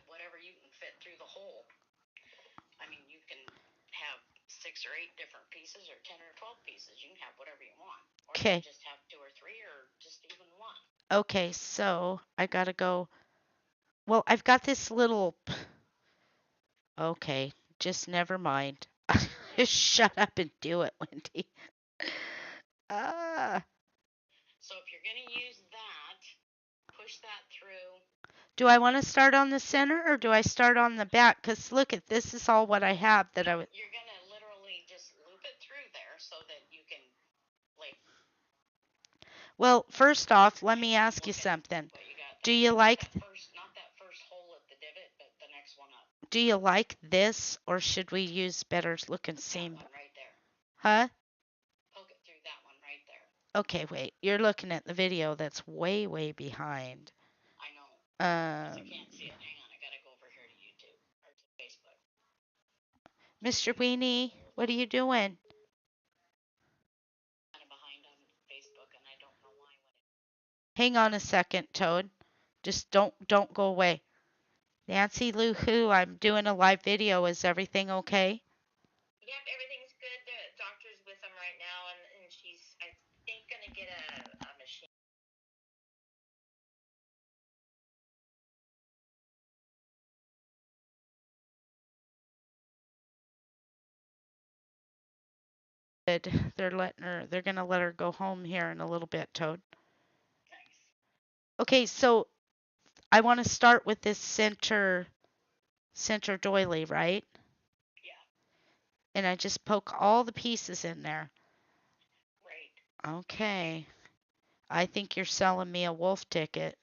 Okay. Okay, so I gotta go. Well, I've got this little. Okay, just never mind. Just shut up and do it, Wendy. Ah. So if you're going to use that, push that through. Do I want to start on the center or do I start on the back? Because look at this is all what I have that I would. You're going to literally just loop it through there so that you can, like. Well, first off, let me ask you something. Do you like Not that first hole at the divot, but the next one up. do you like this or should we use better looking seam? That one right there. Huh? Poke it through that one right there. Okay, wait. You're looking at the video that's way, way behind. I know. I can't see it. Hang on. I got to go over here to YouTube or to Facebook. Mr. Weenie, what are you doing? Kind of behind on Facebook, and I don't know why. Hang on a second, Toad. Just don't go away. Nancy Lou Who, I'm doing a live video. Is everything okay? Yep, everything's good. The doctor's with him right now, and she's, I think, going to get a machine. Good. They're gonna let her go home here in a little bit, Toad. Nice. Okay, so I want to start with this center doily, right? Yeah. And I just poke all the pieces in there. Right. Okay. I think you're selling me a wolf ticket.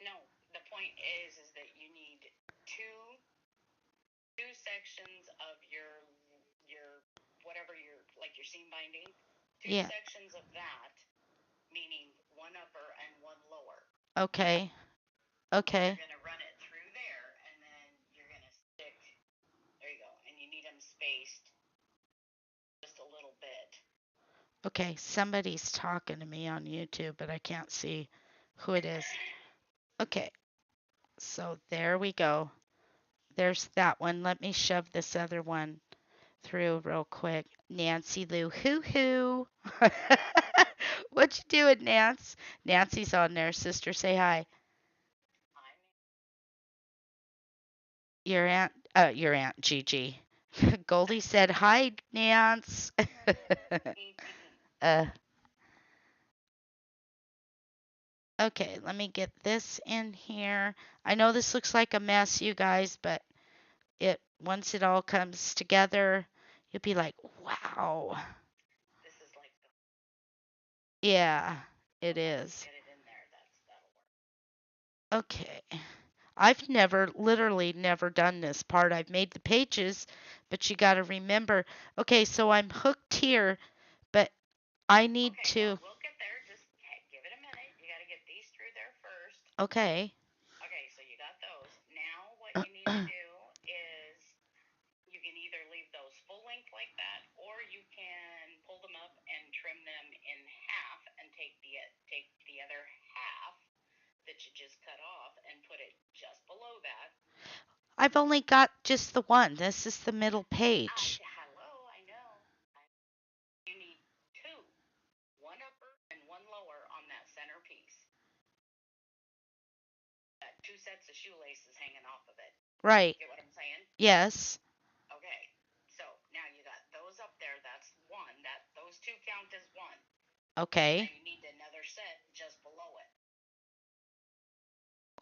No, the point is that you need two sections of your whatever your like your seam binding. Two Yeah. sections of that, meaning one upper and one lower. Okay. Okay. You're gonna run it through there, and then you're gonna stick. There you go, and you need them spaced just a little bit. Okay, somebody's talking to me on YouTube, but I can't see who it is. Okay, so there we go. There's that one. Let me shove this other one through real quick. Nancy Lou Hoo Hoo. What you doing, Nance? Nancy's on there. Sister, say hi. Your aunt Gigi. Goldie said hi, Nance. uh, okay, let me get this in here. I know this looks like a mess, you guys, but it once it all comes together, you'll be like, wow. This is like Yeah, it is. Get it in there. That'll work. Okay. I've literally never done this part. I've made the pages, but you got to remember. Okay, so I'm hooked here, but I need to. We'll get there. Just give it a minute. You got to get these through there first. Okay. Okay, so you got those. Now what you need to do is you can either leave those full length like that, or you can pull them up and trim them in half and take the other half that you just cut off and put it just below that. I've only got just the one. This is the middle page. Hello, I know. You need two, one upper and one lower on that center piece. Got two sets of shoelaces hanging off of it. Right. Get what I'm saying? Yes. Okay. So now you got those up there. That's one. Those two count as one. Okay. Now you need another set just below it.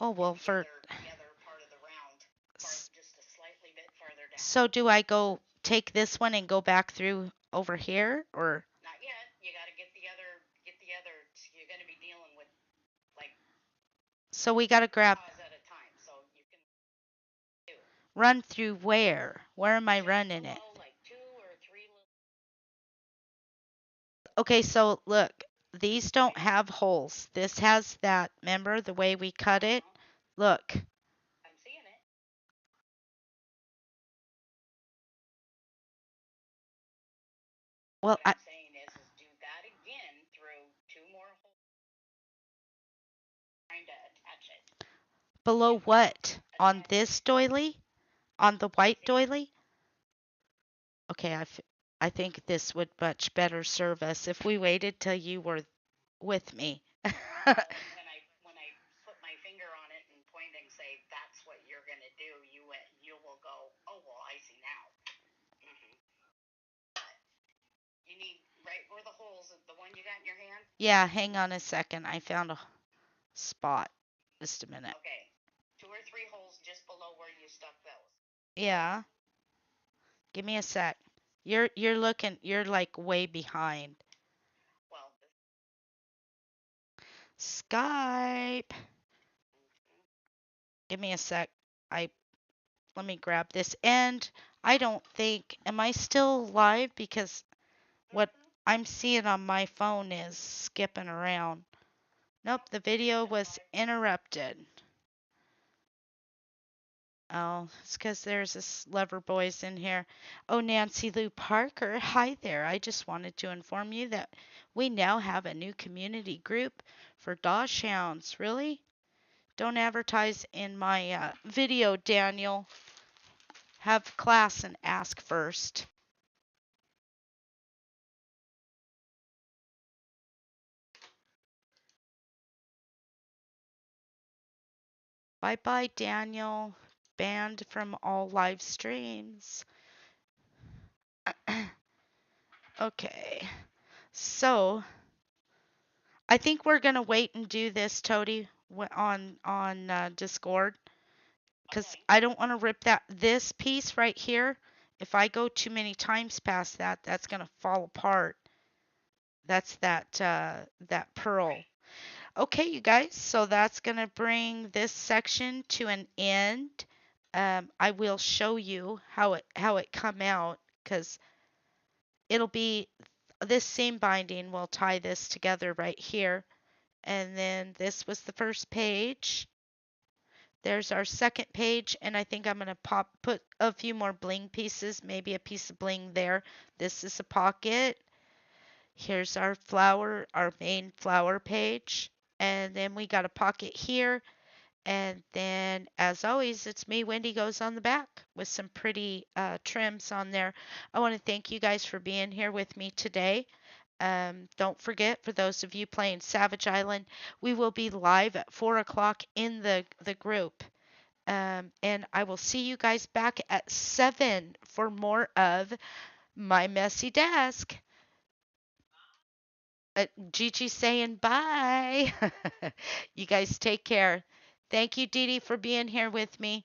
Oh well, for the other part of the round part, just a slightly bit farther down. So do I go take this one and go back through over here, or? Not yet. You got to get the other. You're going to be dealing with like. So we got to grab. At a time, so you can. Run through where? Where am I running it? Like 2 or 3 Okay, so look, these don't have holes. This has that. Remember the way we cut it? Look. I'm seeing it. Well, what I'm saying is do that again through 2 more holes. Trying to attach it. Below what? On this doily? On the white doily? Okay, I think this would much better serve us if we waited till you were with me. when I put my finger on it and point and say that's what you're gonna do, you will go, oh got in your hand? Yeah, hang on a second. I found a spot. Just a minute. Okay. 2 or 3 holes just below where you stuck those. Yeah. Give me a sec. You're looking. You're like way behind. Well, Skype. Give me a sec. I Let me grab this. And I don't think, am I still live? Because what I'm seeing on my phone is skipping around. Nope, the video was interrupted. Oh, it's because there's this Lover Boys in here. Oh, Nancy Lou Parker. Hi there. I just wanted to inform you that we now have a new community group for Dosh Hounds. Really? Don't advertise in my video, Daniel. Have class and ask first. Bye bye, Daniel. Banned from all live streams. Okay. So, I think we're gonna wait and do this, Toady, on Discord, because okay. I don't want to rip this piece right here. If I go too many times past that, that's gonna fall apart. That's that pearl. Right. Okay, you guys. So that's gonna bring this section to an end. I will show you how it come out because it'll be this seam binding will tie this together right here. And then this was the first page. There's our second page, and I think I'm going to put a few more bling pieces, maybe a piece of bling there. This is a pocket. Here's our main flower page. And then we got a pocket here. And then, as always, it's me, Wendy, goes on the back with some pretty trims on there. I want to thank you guys for being here with me today. Don't forget, for those of you playing Savage Island, we will be live at 4 o'clock in the group. And I will see you guys back at 7 for more of My Messy Desk. Gigi saying bye. You guys take care. Thank you, Dee Dee, for being here with me.